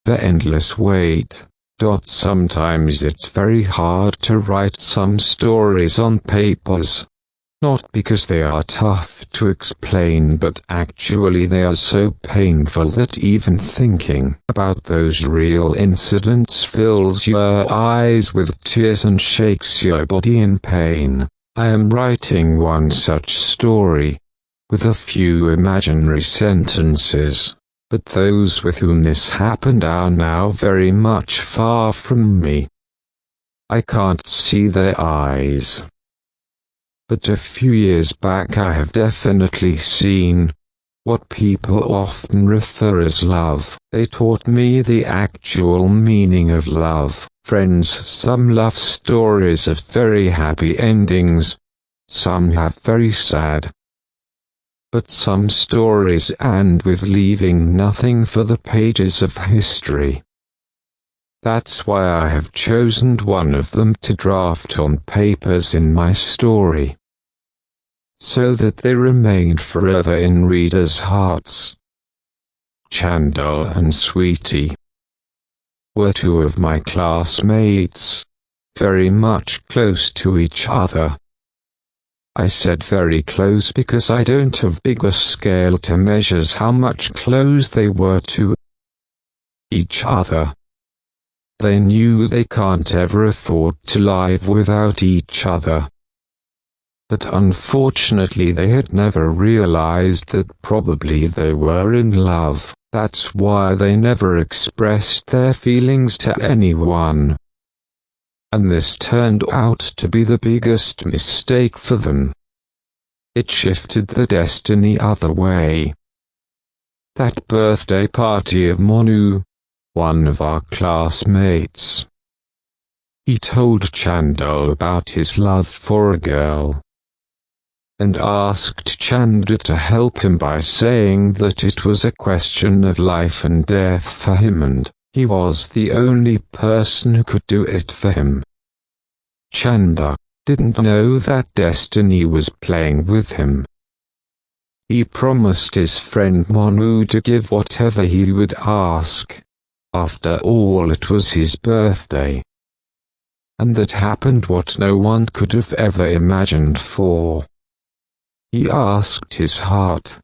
the endless wait. Sometimes it's very hard to write some stories on papers. Not because they are tough to explain, but actually they are so painful that even thinking about those real incidents fills your eyes with tears and shakes your body in pain. I am writing one such story, with a few imaginary sentences, but those with whom this happened are now very much far from me. I can't see their eyes. But a few years back I have definitely seen what people often refer as love. They taught me the actual meaning of love. Friends, some love stories have very happy endings, some have very sad. But some stories end with leaving nothing for the pages of history. That's why I have chosen one of them to draft on papers in my story, so that they remain forever in readers' hearts. Chandal and Sweetie were two of my classmates, very much close to each other. I said very close because I don't have bigger scale to measure how much close they were to each other. They knew they can't ever afford to live without each other. But unfortunately they had never realized that probably they were in love. That's why they never expressed their feelings to anyone. And this turned out to be the biggest mistake for them. It shifted the destiny other way. That birthday party of Monu, one of our classmates, he told Chandal about his love for a girl, and asked Chanda to help him by saying that it was a question of life and death for him and he was the only person who could do it for him. Chanda didn't know that destiny was playing with him. He promised his friend Monu to give whatever he would ask. After all, it was his birthday. And that happened what no one could have ever imagined for. He asked his heart,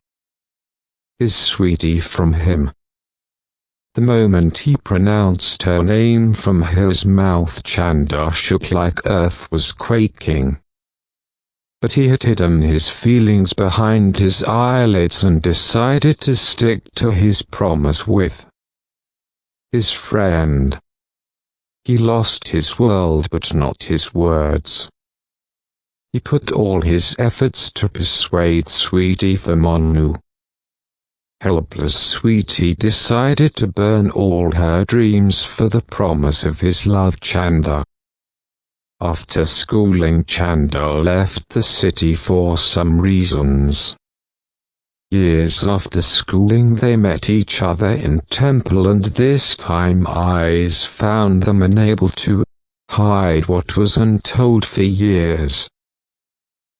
his sweetie, from him. The moment he pronounced her name from his mouth, Chanda shook like earth was quaking. But he had hidden his feelings behind his eyelids and decided to stick to his promise with his friend. He lost his world but not his words. He put all his efforts to persuade Sweetie for Monu. Helpless Sweetie decided to burn all her dreams for the promise of his love, Chanda. After schooling, Chanda left the city for some reasons. Years after schooling they met each other in temple, and this time eyes found them unable to hide what was untold for years.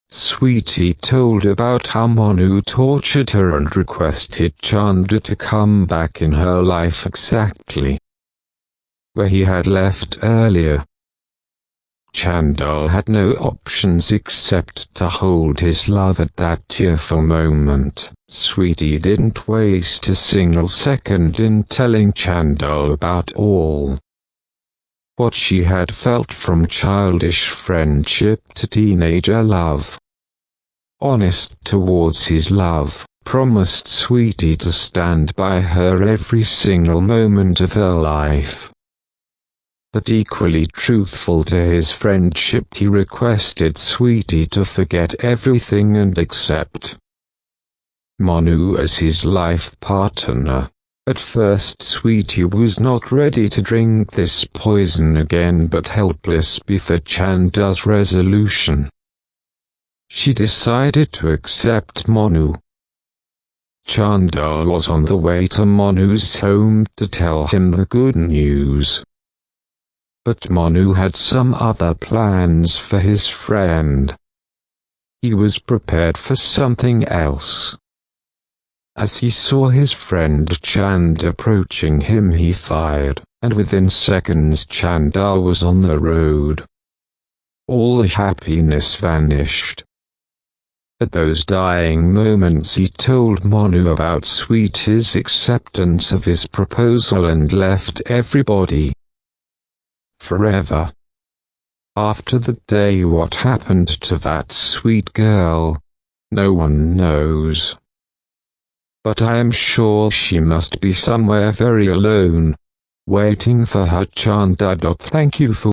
Sweetie told about how Monu tortured her and requested Chanda to come back in her life exactly where he had left earlier. Chandal had no options except to hold his love at that tearful moment. Sweetie didn't waste a single second in telling Chandal about all what she had felt from childish friendship to teenager love. Honest towards his love, promised Sweetie to stand by her every single moment of her life. But equally truthful to his friendship, he requested Sweetie to forget everything and accept Monu as his life partner. At first Sweetie was not ready to drink this poison again, but helpless before Chanda's resolution, she decided to accept Monu. Chanda was on the way to Monu's home to tell him the good news. But Monu had some other plans for his friend. He was prepared for something else. As he saw his friend Chand approaching him, he fired, and within seconds Chandar was on the road. All the happiness vanished. At those dying moments he told Monu about Sweetie's acceptance of his proposal and left everybody forever. After that day, what happened to that sweet girl, no one knows. But I am sure she must be somewhere very alone, waiting for her Chanda. Thank you for